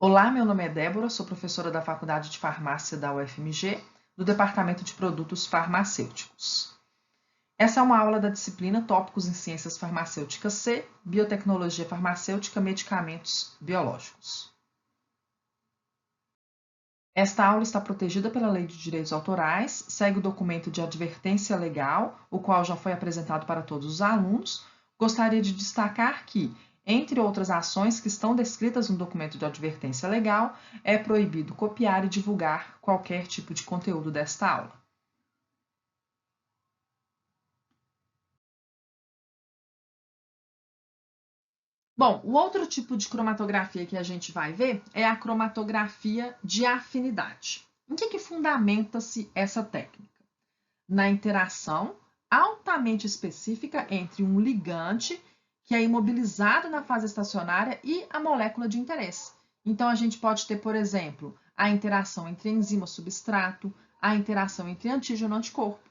Olá, meu nome é Débora, sou professora da Faculdade de Farmácia da UFMG, do Departamento de Produtos Farmacêuticos. Essa é uma aula da disciplina Tópicos em Ciências Farmacêuticas C, Biotecnologia Farmacêutica, Medicamentos Biológicos. Esta aula está protegida pela Lei de Direitos Autorais, segue o documento de advertência legal, o qual já foi apresentado para todos os alunos. Gostaria de destacar que, entre outras ações que estão descritas no documento de advertência legal, é proibido copiar e divulgar qualquer tipo de conteúdo desta aula. Bom, o outro tipo de cromatografia que a gente vai ver é a cromatografia de afinidade. Em que fundamenta-se essa técnica? Na interação altamente específica entre um ligante, que é imobilizado na fase estacionária, e a molécula de interesse. Então, a gente pode ter, por exemplo, a interação entre enzima e substrato, a interação entre antígeno e anticorpo.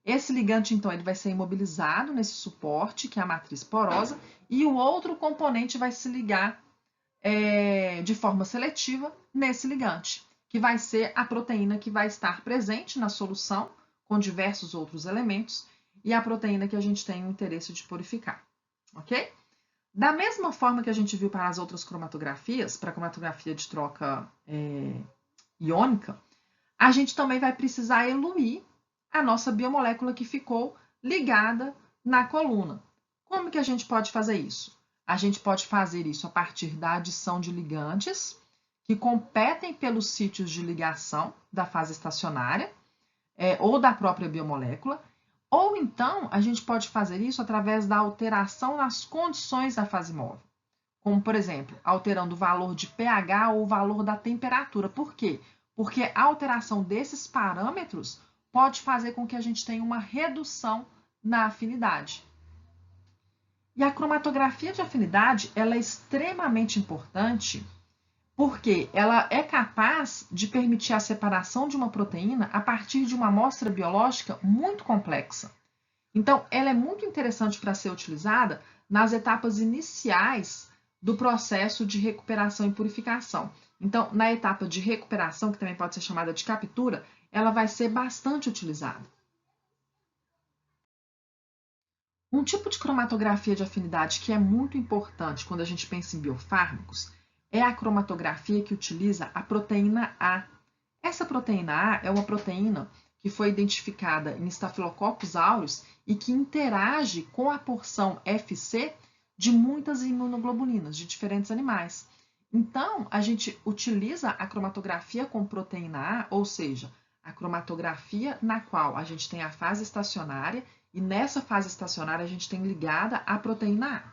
Esse ligante, então, ele vai ser imobilizado nesse suporte, que é a matriz porosa, e o outro componente vai se ligar de forma seletiva nesse ligante, que vai ser a proteína que vai estar presente na solução, com diversos outros elementos, e a proteína que a gente tem o interesse de purificar, ok? Da mesma forma que a gente viu para as outras cromatografias, para a cromatografia de troca iônica, a gente também vai precisar eluir a nossa biomolécula que ficou ligada na coluna. Como que a gente pode fazer isso? A gente pode fazer isso a partir da adição de ligantes que competem pelos sítios de ligação da fase estacionária ou da própria biomolécula, ou então a gente pode fazer isso através da alteração nas condições da fase móvel, como, por exemplo, alterando o valor de pH ou o valor da temperatura. Por quê? Porque a alteração desses parâmetros pode fazer com que a gente tenha uma redução na afinidade. E a cromatografia de afinidade ela é extremamente importante porque ela é capaz de permitir a separação de uma proteína a partir de uma amostra biológica muito complexa. Então, ela é muito interessante para ser utilizada nas etapas iniciais do processo de recuperação e purificação. Então, na etapa de recuperação, que também pode ser chamada de captura, ela vai ser bastante utilizada. Um tipo de cromatografia de afinidade que é muito importante quando a gente pensa em biofármacos é a cromatografia que utiliza a proteína A. Essa proteína A é uma proteína que foi identificada em Staphylococcus aureus e que interage com a porção Fc de muitas imunoglobulinas de diferentes animais. Então, a gente utiliza a cromatografia com proteína A, ou seja, a cromatografia na qual a gente tem a fase estacionária e nessa fase estacionária a gente tem ligada a proteína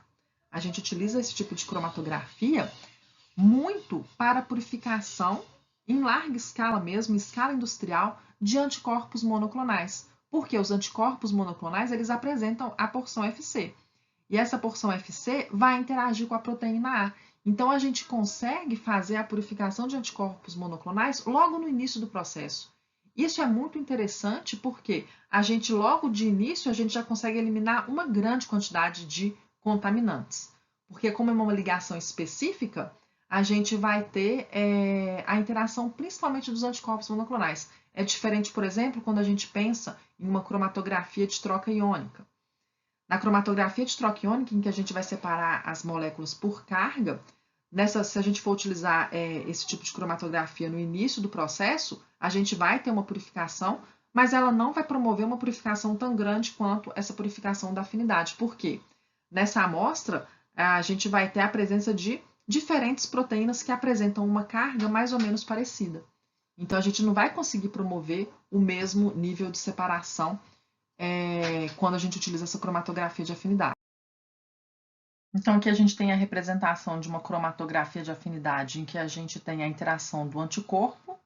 A. A gente utiliza esse tipo de cromatografia muito para purificação em larga escala mesmo, em escala industrial, de anticorpos monoclonais. Porque os anticorpos monoclonais, eles apresentam a porção Fc. E essa porção Fc vai interagir com a proteína A. Então, a gente consegue fazer a purificação de anticorpos monoclonais logo no início do processo. Isso é muito interessante porque a gente, logo de início, a gente já consegue eliminar uma grande quantidade de contaminantes. Porque como é uma ligação específica, a gente vai ter a interação principalmente dos anticorpos monoclonais. É diferente, por exemplo, quando a gente pensa em uma cromatografia de troca iônica. Na cromatografia de troca iônica, em que a gente vai separar as moléculas por carga, se a gente for utilizar esse tipo de cromatografia no início do processo, a gente vai ter uma purificação, mas ela não vai promover uma purificação tão grande quanto essa purificação da afinidade. Por quê? Nessa amostra, a gente vai ter a presença de diferentes proteínas que apresentam uma carga mais ou menos parecida. Então, a gente não vai conseguir promover o mesmo nível de separação quando a gente utiliza essa cromatografia de afinidade. Então, aqui a gente tem a representação de uma cromatografia de afinidade em que a gente tem a interação do anticorpo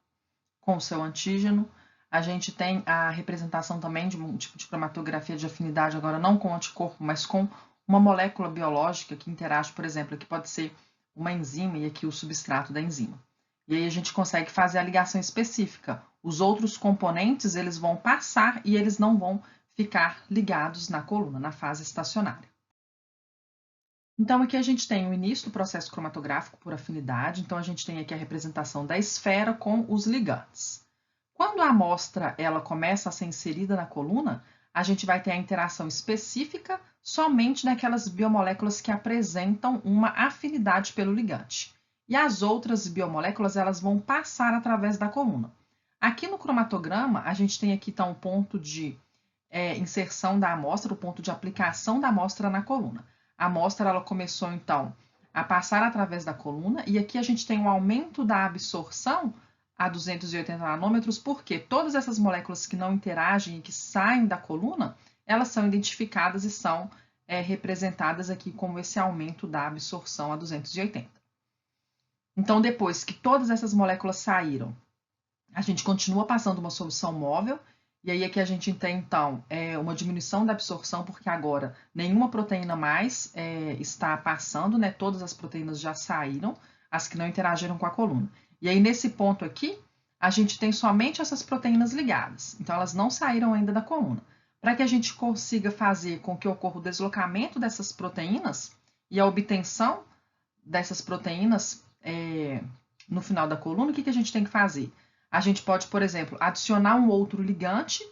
com o seu antígeno. A gente tem a representação também de um tipo de cromatografia de afinidade, agora não com o anticorpo, mas com uma molécula biológica que interage, por exemplo, que pode ser uma enzima e aqui o substrato da enzima. E aí a gente consegue fazer a ligação específica. Os outros componentes, eles vão passar e eles não vão ficar ligados na coluna, na fase estacionária. Então, aqui a gente tem o início do processo cromatográfico por afinidade. Então, a gente tem aqui a representação da esfera com os ligantes. Quando a amostra ela começa a ser inserida na coluna, a gente vai ter a interação específica somente daquelas biomoléculas que apresentam uma afinidade pelo ligante. E as outras biomoléculas elas vão passar através da coluna. Aqui no cromatograma, a gente tem aqui então o ponto de inserção da amostra, o ponto de aplicação da amostra na coluna. A amostra ela começou então a passar através da coluna e aqui a gente tem um aumento da absorção a 280 nanômetros, porque todas essas moléculas que não interagem e que saem da coluna, elas são identificadas e são representadas aqui como esse aumento da absorção a 280. Então, depois que todas essas moléculas saíram, a gente continua passando uma solução móvel, e aí aqui a gente tem, então, uma diminuição da absorção, porque agora nenhuma proteína mais está passando, né? Todas as proteínas já saíram, as que não interagiram com a coluna. E aí, nesse ponto aqui, a gente tem somente essas proteínas ligadas. Então, elas não saíram ainda da coluna. Para que a gente consiga fazer com que ocorra o deslocamento dessas proteínas e a obtenção dessas proteínas no final da coluna, o que a gente tem que fazer? A gente pode, por exemplo, adicionar um outro ligante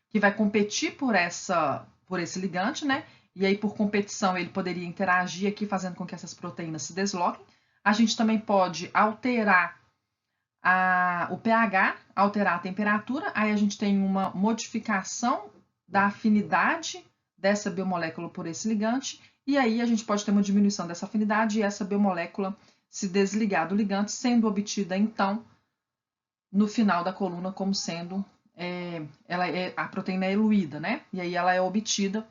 que vai competir por esse ligante, né? E aí, por competição, ele poderia interagir aqui, fazendo com que essas proteínas se desloquem. A gente também pode alterar o pH, alterar a temperatura, aí a gente tem uma modificação da afinidade dessa biomolécula por esse ligante, e aí a gente pode ter uma diminuição dessa afinidade e essa biomolécula se desligar do ligante, sendo obtida, então, no final da coluna, como sendo a proteína é eluída, né? E aí ela é obtida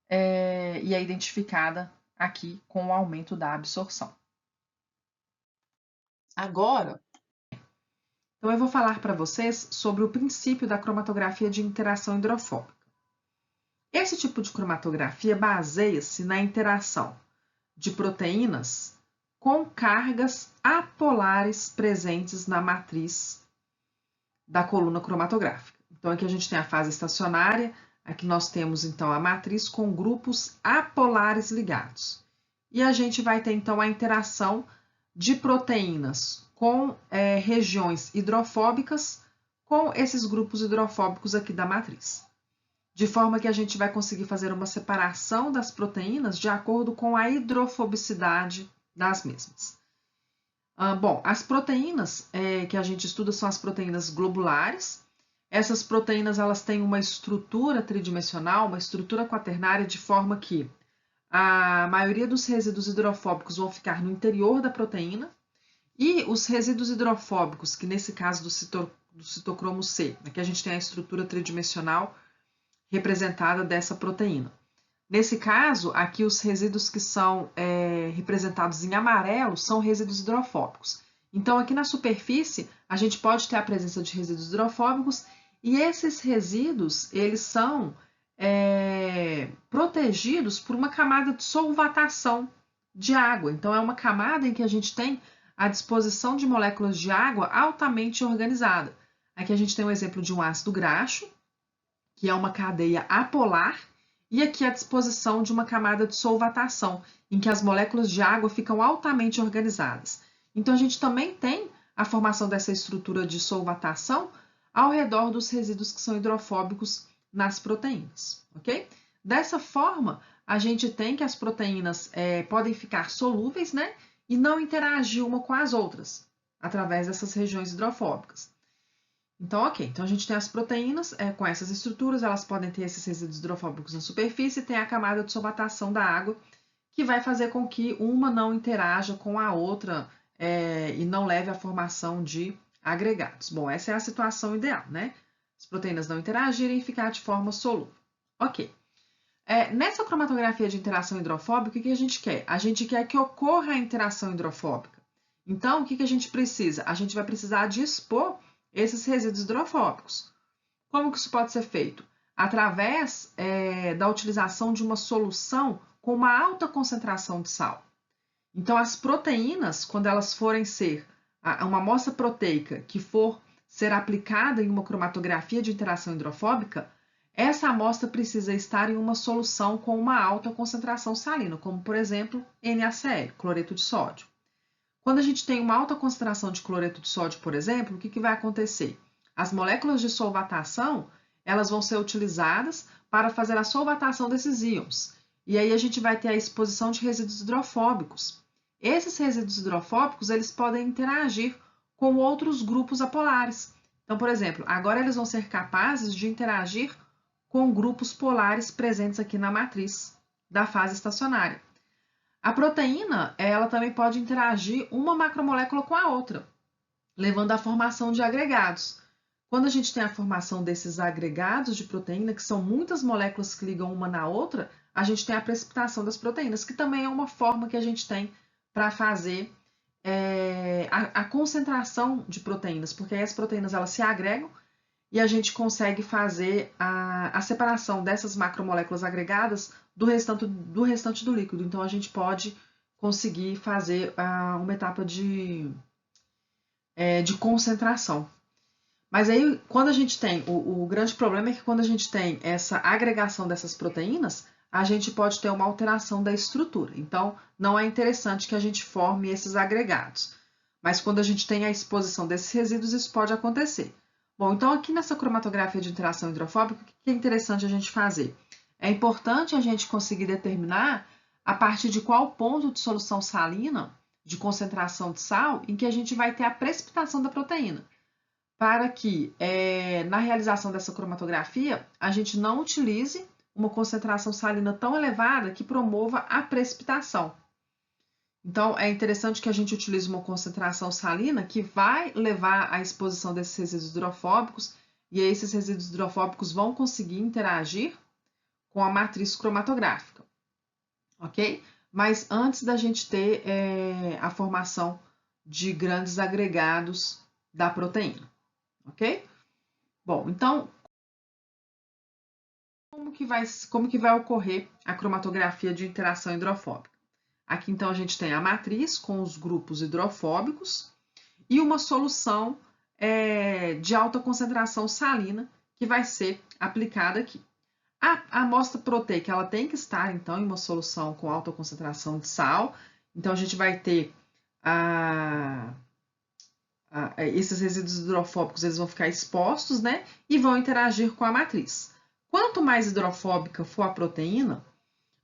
e é identificada aqui com o aumento da absorção. Agora, então eu vou falar para vocês sobre o princípio da cromatografia de interação hidrofóbica. Esse tipo de cromatografia baseia-se na interação de proteínas com cargas apolares presentes na matriz da coluna cromatográfica. Então, aqui a gente tem a fase estacionária, aqui nós temos, então, a matriz com grupos apolares ligados. E a gente vai ter, então, a interação de proteínas com regiões hidrofóbicas com esses grupos hidrofóbicos aqui da matriz. De forma que a gente vai conseguir fazer uma separação das proteínas de acordo com a hidrofobicidade das mesmas. Bom, as proteínas que a gente estuda são as proteínas globulares. Essas proteínas elas têm uma estrutura tridimensional, uma estrutura quaternária, de forma que a maioria dos resíduos hidrofóbicos vão ficar no interior da proteína e os resíduos hidrofóbicos, que nesse caso do citocromo C, aqui a gente tem a estrutura tridimensional representada dessa proteína. Nesse caso, aqui os resíduos que são representados em amarelo são resíduos hidrofóbicos. Então, aqui na superfície, a gente pode ter a presença de resíduos hidrofóbicos e esses resíduos, eles são protegidos por uma camada de solvatação de água. Então, é uma camada em que a gente tem a disposição de moléculas de água altamente organizada. Aqui a gente tem um exemplo de um ácido graxo, que é uma cadeia apolar, e aqui a disposição de uma camada de solvatação, em que as moléculas de água ficam altamente organizadas. Então, a gente também tem a formação dessa estrutura de solvatação ao redor dos resíduos que são hidrofóbicos nas proteínas, ok? Dessa forma, a gente tem que as proteínas podem ficar solúveis, né? E não interagir uma com as outras, através dessas regiões hidrofóbicas. Então, ok. Então, a gente tem as proteínas com essas estruturas, elas podem ter esses resíduos hidrofóbicos na superfície e tem a camada de solvatação da água, que vai fazer com que uma não interaja com a outra e não leve à formação de agregados. Bom, essa é a situação ideal, né? As proteínas não interagirem e ficar de forma solúvel. Ok. Nessa cromatografia de interação hidrofóbica, o que a gente quer? A gente quer que ocorra a interação hidrofóbica. Então, o que a gente precisa? A gente vai precisar dispor esses resíduos hidrofóbicos. Como que isso pode ser feito? Através da utilização de uma solução com uma alta concentração de sal. Então, as proteínas, quando elas forem ser uma amostra proteica que for ser aplicada em uma cromatografia de interação hidrofóbica, essa amostra precisa estar em uma solução com uma alta concentração salina, como, por exemplo, NaCl, cloreto de sódio. Quando a gente tem uma alta concentração de cloreto de sódio, por exemplo, o que vai acontecer? As moléculas de solvatação, elas vão ser utilizadas para fazer a solvatação desses íons. E aí a gente vai ter a exposição de resíduos hidrofóbicos. Esses resíduos hidrofóbicos, eles podem interagir com outros grupos apolares. Então, por exemplo, agora eles vão ser capazes de interagir com grupos polares presentes aqui na matriz da fase estacionária. A proteína, ela também pode interagir uma macromolécula com a outra, levando à formação de agregados. Quando a gente tem a formação desses agregados de proteína, que são muitas moléculas que ligam uma na outra, a gente tem a precipitação das proteínas, que também é uma forma que a gente tem para fazer a concentração de proteínas, porque aí as proteínas elas se agregam e a gente consegue fazer a separação dessas macromoléculas agregadas do restante do líquido. Então, a gente pode conseguir fazer uma etapa de concentração. Mas aí, quando a gente tem, o grande problema é que quando a gente tem essa agregação dessas proteínas, a gente pode ter uma alteração da estrutura. Então, não é interessante que a gente forme esses agregados. Mas quando a gente tem a exposição desses resíduos, isso pode acontecer. Bom, então aqui nessa cromatografia de interação hidrofóbica, o que é interessante a gente fazer? É importante a gente conseguir determinar a partir de qual ponto de solução salina, de concentração de sal, em que a gente vai ter a precipitação da proteína, para que na realização dessa cromatografia a gente não utilize uma concentração salina tão elevada que promova a precipitação. Então, é interessante que a gente utilize uma concentração salina que vai levar à exposição desses resíduos hidrofóbicos, e aí esses resíduos hidrofóbicos vão conseguir interagir com a matriz cromatográfica, ok? Mas antes da gente ter a formação de grandes agregados da proteína, ok? Bom, então, como que vai ocorrer a cromatografia de interação hidrofóbica? Aqui, então, a gente tem a matriz com os grupos hidrofóbicos e uma solução de alta concentração salina que vai ser aplicada aqui. A amostra proteica ela tem que estar, então, em uma solução com alta concentração de sal. Então, a gente vai ter esses resíduos hidrofóbicos, eles vão ficar expostos, né? E vão interagir com a matriz. Quanto mais hidrofóbica for a proteína,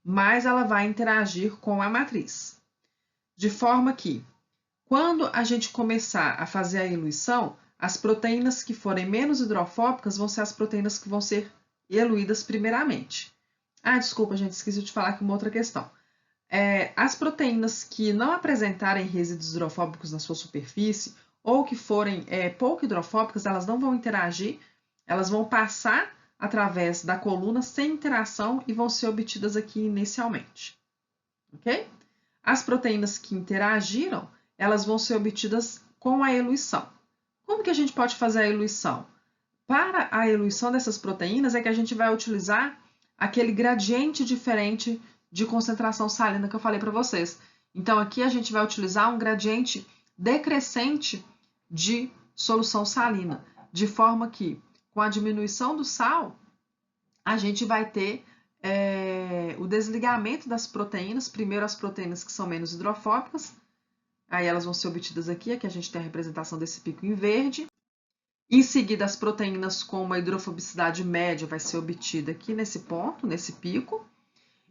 mais ela vai interagir com a matriz. De forma que, quando a gente começar a fazer a eluição, as proteínas que forem menos hidrofóbicas vão ser as proteínas que vão ser eluídas primeiramente. Ah, desculpa, gente, esqueci de falar aqui uma outra questão. As proteínas que não apresentarem resíduos hidrofóbicos na sua superfície ou que forem pouco hidrofóbicas, elas não vão interagir, elas vão passar através da coluna sem interação e vão ser obtidas aqui inicialmente, ok? As proteínas que interagiram, elas vão ser obtidas com a eluição. Como que a gente pode fazer a eluição? Para a eluição dessas proteínas é que a gente vai utilizar aquele gradiente diferente de concentração salina que eu falei para vocês. Então, aqui a gente vai utilizar um gradiente decrescente de solução salina, de forma que, com a diminuição do sal, a gente vai ter o desligamento das proteínas, primeiro as proteínas que são menos hidrofóbicas, aí elas vão ser obtidas aqui a gente tem a representação desse pico em verde. Em seguida, as proteínas com uma hidrofobicidade média vai ser obtida aqui nesse ponto, nesse pico.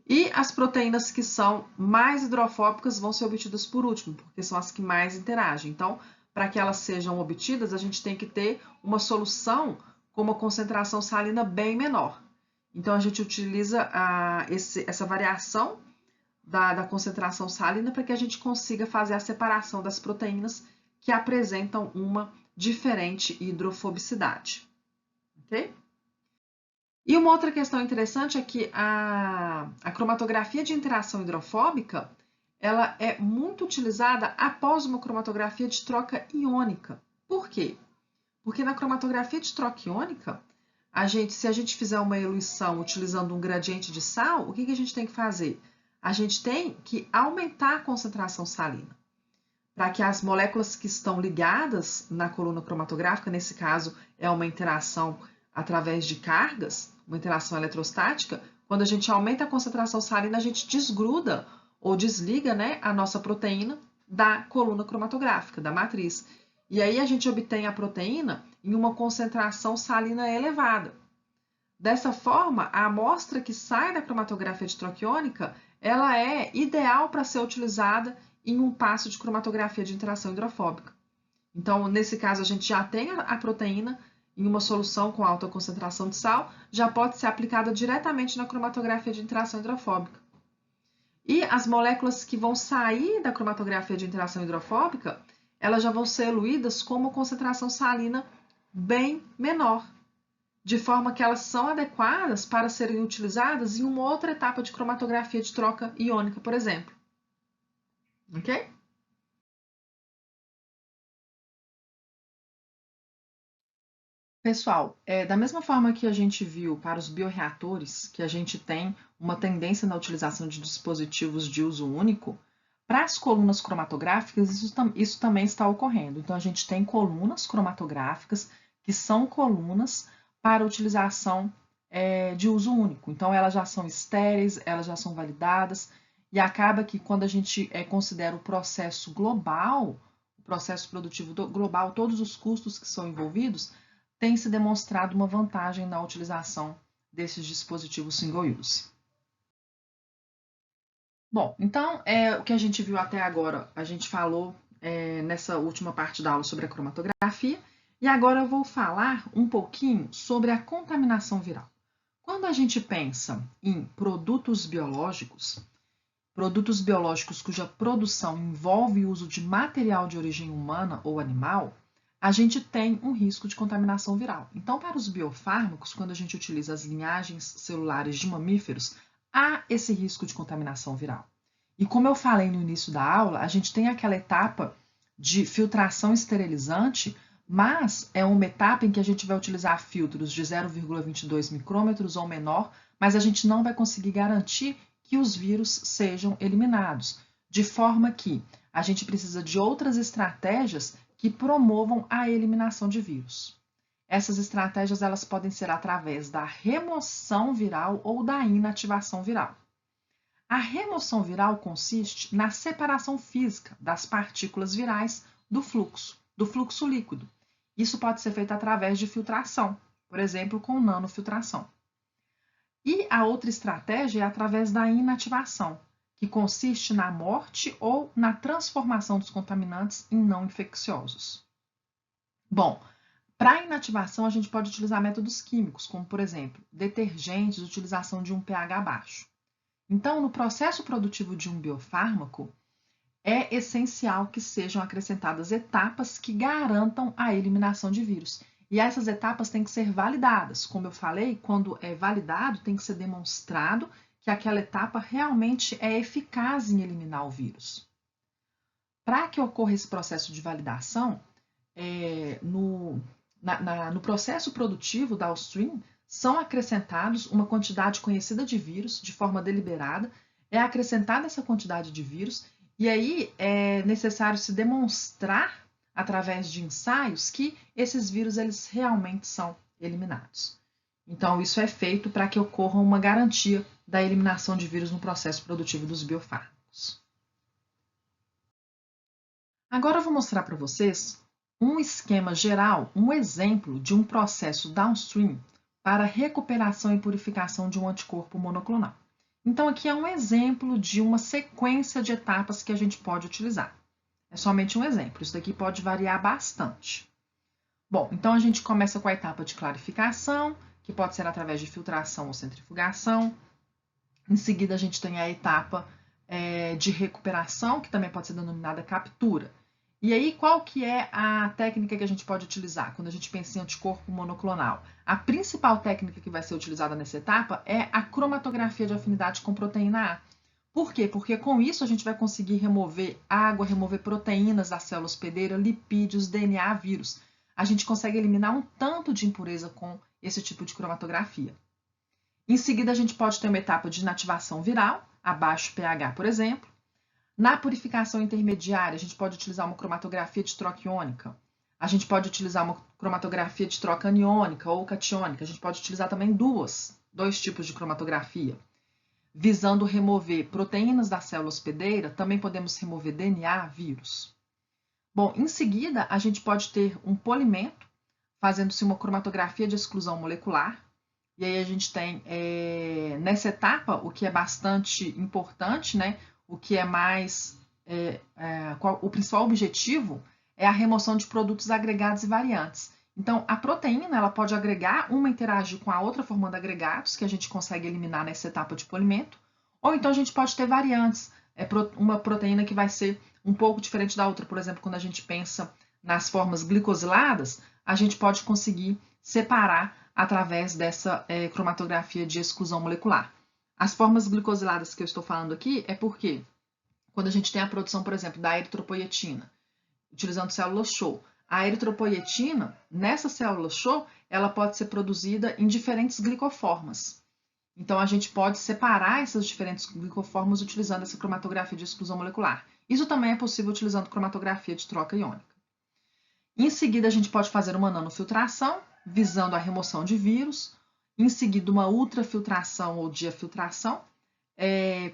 E as proteínas que são mais hidrofóbicas vão ser obtidas por último, porque são as que mais interagem. Então, para que elas sejam obtidas, a gente tem que ter uma solução com uma concentração salina bem menor. Então, a gente utiliza essa variação da concentração salina para que a gente consiga fazer a separação das proteínas que apresentam uma diferente hidrofobicidade. Ok? E uma outra questão interessante é que a cromatografia de interação hidrofóbica ela é muito utilizada após uma cromatografia de troca iônica. Por quê? Porque na cromatografia de troca iônica, se a gente fizer uma eluição utilizando um gradiente de sal, o que a gente tem que fazer? A gente tem que aumentar a concentração salina, para que as moléculas que estão ligadas na coluna cromatográfica, nesse caso é uma interação através de cargas, uma interação eletrostática, quando a gente aumenta a concentração salina, a gente desgruda ou desliga, né, a nossa proteína da coluna cromatográfica, da matriz. E aí a gente obtém a proteína em uma concentração salina elevada. Dessa forma, a amostra que sai da cromatografia ditroquiônica, ela é ideal para ser utilizada em um passo de cromatografia de interação hidrofóbica. Então, nesse caso, a gente já tem a proteína em uma solução com alta concentração de sal, já pode ser aplicada diretamente na cromatografia de interação hidrofóbica. E as moléculas que vão sair da cromatografia de interação hidrofóbica, elas já vão ser eluídas com uma concentração salina bem menor, de forma que elas são adequadas para serem utilizadas em uma outra etapa de cromatografia de troca iônica, por exemplo. Ok? Pessoal, da mesma forma que a gente viu para os bioreatores, que a gente tem uma tendência na utilização de dispositivos de uso único, para as colunas cromatográficas, isso também está ocorrendo. Então, a gente tem colunas cromatográficas que são colunas para utilização de uso único. Então, elas já são estéreis, elas já são validadas, e acaba que quando a gente considera o processo global, o processo produtivo global, todos os custos que são envolvidos, tem se demonstrado uma vantagem na utilização desses dispositivos single-use. Bom, então, o que a gente viu até agora, a gente falou nessa última parte da aula sobre a cromatografia, e agora eu vou falar um pouquinho sobre a contaminação viral. Quando a gente pensa em produtos biológicos cuja produção envolve o uso de material de origem humana ou animal, a gente tem um risco de contaminação viral. Então, para os biofármacos, quando a gente utiliza as linhagens celulares de mamíferos, há esse risco de contaminação viral. E como eu falei no início da aula, a gente tem aquela etapa de filtração esterilizante, mas é uma etapa em que a gente vai utilizar filtros de 0,22 micrômetros ou menor, mas a gente não vai conseguir garantir que os vírus sejam eliminados, de forma que a gente precisa de outras estratégias que promovam a eliminação de vírus. Essas estratégias elas podem ser através da remoção viral ou da inativação viral. A remoção viral consiste na separação física das partículas virais do fluxo líquido. Isso pode ser feito através de filtração, por exemplo, com nanofiltração. E a outra estratégia é através da inativação, que consiste na morte ou na transformação dos contaminantes em não infecciosos. Bom, para a inativação, a gente pode utilizar métodos químicos, como, por exemplo, detergentes, utilização de um pH baixo. Então, no processo produtivo de um biofármaco, é essencial que sejam acrescentadas etapas que garantam a eliminação de vírus. E essas etapas têm que ser validadas. Como eu falei, quando é validado, tem que ser demonstrado que aquela etapa realmente é eficaz em eliminar o vírus. Para que ocorra esse processo de validação, no processo produtivo downstream, são acrescentados uma quantidade conhecida de vírus de forma deliberada, é acrescentada essa quantidade de vírus, e aí é necessário se demonstrar através de ensaios que esses vírus eles realmente são eliminados. Então, isso é feito para que ocorra uma garantia da eliminação de vírus no processo produtivo dos biofármacos. Agora eu vou mostrar para vocês um esquema geral, um exemplo de um processo downstream para recuperação e purificação de um anticorpo monoclonal. Então, aqui é um exemplo de uma sequência de etapas que a gente pode utilizar. É somente um exemplo, isso daqui pode variar bastante. Bom, então a gente começa com a etapa de clarificação, que pode ser através de filtração ou centrifugação. Em seguida, a gente tem a etapa de recuperação, que também pode ser denominada captura. E aí, qual que é a técnica que a gente pode utilizar quando a gente pensa em anticorpo monoclonal? A principal técnica que vai ser utilizada nessa etapa é a cromatografia de afinidade com proteína A. Por quê? Porque com isso a gente vai conseguir remover água, remover proteínas da célula hospedeira, lipídios, DNA, vírus. A gente consegue eliminar um tanto de impureza com esse tipo de cromatografia. Em seguida, a gente pode ter uma etapa de inativação viral, a baixo pH, por exemplo. Na purificação intermediária, a gente pode utilizar uma cromatografia de troca iônica. A gente pode utilizar uma cromatografia de troca aniônica ou catiônica. A gente pode utilizar também dois tipos de cromatografia. Visando remover proteínas da célula hospedeira, também podemos remover DNA, vírus. Bom, em seguida, a gente pode ter um polimento, fazendo-se uma cromatografia de exclusão molecular. E aí a gente tem, nessa etapa, o que é bastante importante, né? O que é mais... o principal objetivo é a remoção de produtos agregados e variantes. Então, a proteína ela pode agregar, uma interagir com a outra formando agregados, que a gente consegue eliminar nessa etapa de polimento, ou então a gente pode ter variantes, uma proteína que vai ser um pouco diferente da outra. Por exemplo, quando a gente pensa nas formas glicosiladas, a gente pode conseguir separar através dessa cromatografia de exclusão molecular. As formas glicosiladas que eu estou falando aqui é porque quando a gente tem a produção, por exemplo, da eritropoietina, utilizando células CHO, a eritropoietina, nessa célula CHO, ela pode ser produzida em diferentes glicoformas. Então, a gente pode separar essas diferentes glicoformas utilizando essa cromatografia de exclusão molecular. Isso também é possível utilizando cromatografia de troca iônica. Em seguida, a gente pode fazer uma nanofiltração, visando a remoção de vírus. Em seguida, uma ultrafiltração ou diafiltração,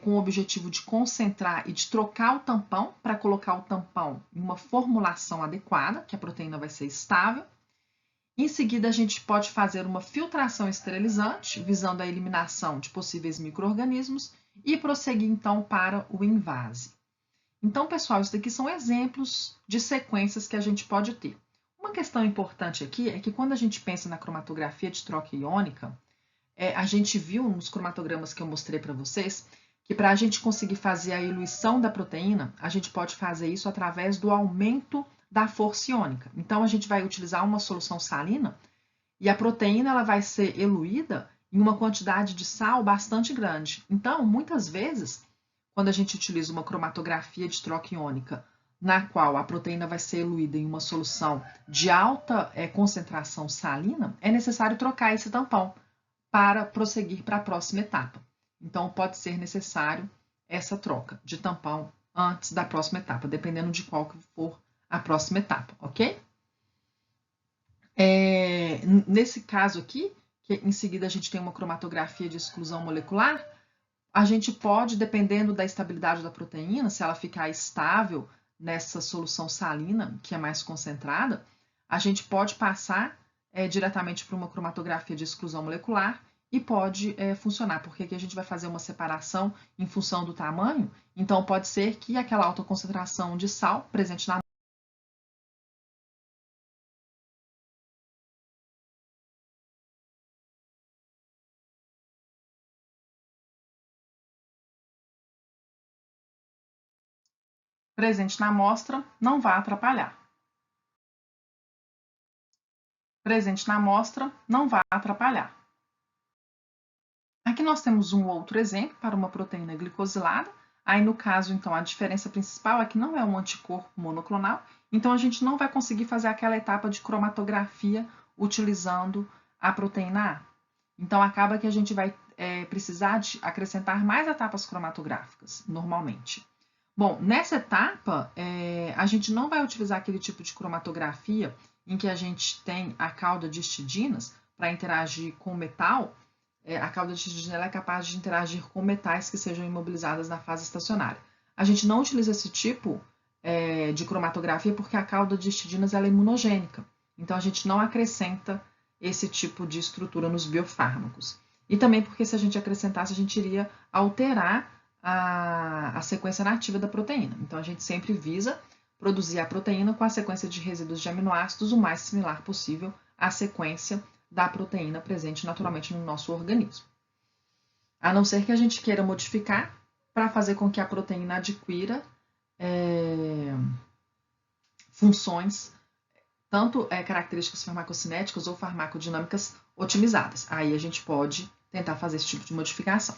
com o objetivo de concentrar e de trocar o tampão para colocar o tampão em uma formulação adequada, que a proteína vai ser estável. Em seguida, a gente pode fazer uma filtração esterilizante, visando a eliminação de possíveis micro-organismos, e prosseguir, então, para o invase. Então, pessoal, isso daqui são exemplos de sequências que a gente pode ter. Uma questão importante aqui é que quando a gente pensa na cromatografia de troca iônica, a gente viu nos cromatogramas que eu mostrei para vocês que para a gente conseguir fazer a eluição da proteína, a gente pode fazer isso através do aumento da força iônica. Então, a gente vai utilizar uma solução salina e a proteína ela vai ser eluída em uma quantidade de sal bastante grande. Então, muitas vezes, quando a gente utiliza uma cromatografia de troca iônica, na qual a proteína vai ser eluída em uma solução de alta concentração salina, é necessário trocar esse tampão para prosseguir para a próxima etapa. Então, pode ser necessário essa troca de tampão antes da próxima etapa, dependendo de qual que for a próxima etapa, ok? Nesse caso aqui, que em seguida a gente tem uma cromatografia de exclusão molecular, a gente pode, dependendo da estabilidade da proteína, se ela ficar estável nessa solução salina, que é mais concentrada, a gente pode passar diretamente para uma cromatografia de exclusão molecular e pode funcionar, porque aqui a gente vai fazer uma separação em função do tamanho, então pode ser que aquela alta concentração de sal presente na amostra não vai atrapalhar. Presente na amostra não vai atrapalhar. Aqui nós temos um outro exemplo para uma proteína glicosilada. Aí, no caso, então, a diferença principal é que não é um anticorpo monoclonal, então a gente não vai conseguir fazer aquela etapa de cromatografia utilizando a proteína A. Então, acaba que a gente vai precisar de acrescentar mais etapas cromatográficas, normalmente. Bom, nessa etapa, a gente não vai utilizar aquele tipo de cromatografia em que a gente tem a cauda de histidinas para interagir com o metal. A cauda de histidina é capaz de interagir com metais que sejam imobilizadas na fase estacionária. A gente não utiliza esse tipo de cromatografia porque a cauda de histidinas ela é imunogênica. Então, a gente não acrescenta esse tipo de estrutura nos biofármacos. E também porque se a gente acrescentasse, a gente iria alterar a sequência nativa da proteína. Então, a gente sempre visa produzir a proteína com a sequência de resíduos de aminoácidos o mais similar possível à sequência da proteína presente naturalmente no nosso organismo. A não ser que a gente queira modificar para fazer com que a proteína adquira funções, tanto características farmacocinéticas ou farmacodinâmicas otimizadas. Aí a gente pode tentar fazer esse tipo de modificação.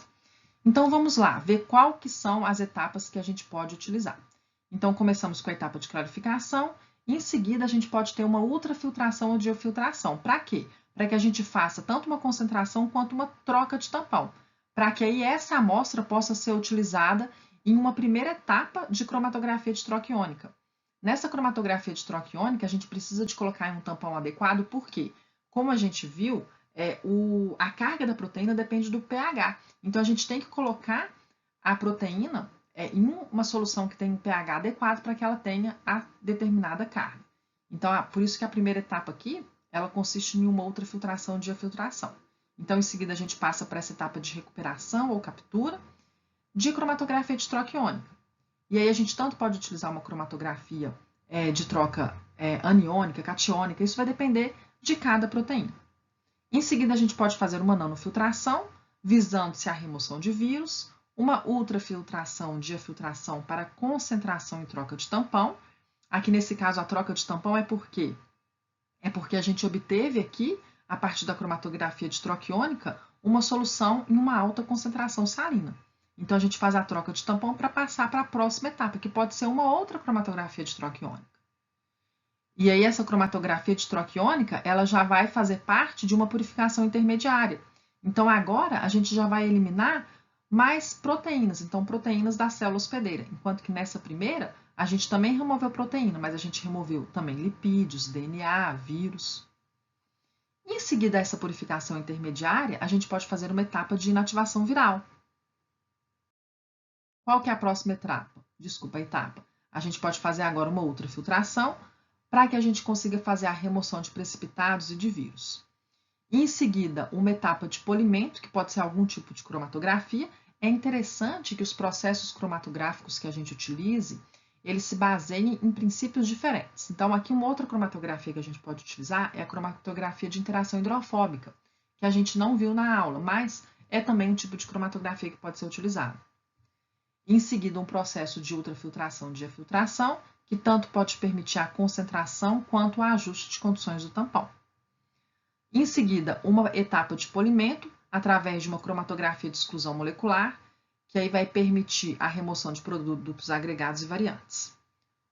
Então, vamos lá, ver qual que são as etapas que a gente pode utilizar. Então, começamos com a etapa de clarificação, e em seguida a gente pode ter uma ultrafiltração ou diafiltração. Para quê? Para que a gente faça tanto uma concentração quanto uma troca de tampão, para que aí essa amostra possa ser utilizada em uma primeira etapa de cromatografia de troca iônica. Nessa cromatografia de troca iônica, a gente precisa de colocar em um tampão adequado, porque, como a gente viu, a carga da proteína depende do pH. Então, a gente tem que colocar a proteína em uma solução que tem um pH adequado para que ela tenha a determinada carga. Então, por isso que a primeira etapa aqui, ela consiste em uma ultrafiltração de filtração. Então, em seguida, a gente passa para essa etapa de recuperação ou captura de cromatografia de troca iônica. E aí a gente tanto pode utilizar uma cromatografia de troca aniônica, catiônica, isso vai depender de cada proteína. Em seguida, a gente pode fazer uma nanofiltração, visando-se a remoção de vírus, uma ultrafiltração de filtração para concentração e troca de tampão. Aqui nesse caso, a troca de tampão é porque a gente obteve aqui, a partir da cromatografia de troca iônica, uma solução em uma alta concentração salina. Então, a gente faz a troca de tampão para passar para a próxima etapa, que pode ser uma outra cromatografia de troca iônica. E aí, essa cromatografia de troca iônica, ela já vai fazer parte de uma purificação intermediária. Então, agora, a gente já vai eliminar mais proteínas, então proteínas da célula hospedeira. Enquanto que nessa primeira, a gente também removeu proteína, mas a gente removeu também lipídios, DNA, vírus. Em seguida a essa purificação intermediária, a gente pode fazer uma etapa de inativação viral. Qual que é a próxima etapa? Etapa. A gente pode fazer agora uma ultrafiltração para que a gente consiga fazer a remoção de precipitados e de vírus. Em seguida, uma etapa de polimento, que pode ser algum tipo de cromatografia. É interessante que os processos cromatográficos que a gente utilize, eles se baseiem em princípios diferentes. Então, aqui uma outra cromatografia que a gente pode utilizar é a cromatografia de interação hidrofóbica, que a gente não viu na aula, mas é também um tipo de cromatografia que pode ser utilizado. Em seguida, um processo de ultrafiltração de filtração, que tanto pode permitir a concentração quanto o ajuste de condições do tampão. Em seguida, uma etapa de polimento, através de uma cromatografia de exclusão molecular, que aí vai permitir a remoção de produtos agregados e variantes.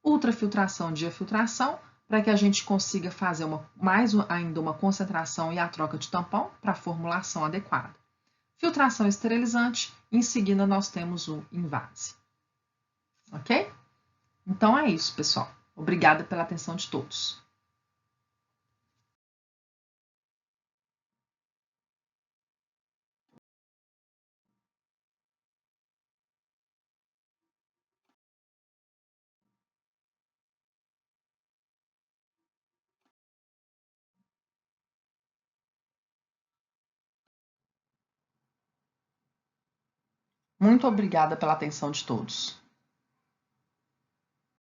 Ultrafiltração de filtração, para que a gente consiga fazer mais ainda uma concentração e a troca de tampão para a formulação adequada. Filtração esterilizante, em seguida nós temos o invase. Ok? Então é isso, pessoal. Obrigada pela atenção de todos. Muito obrigada pela atenção de todos.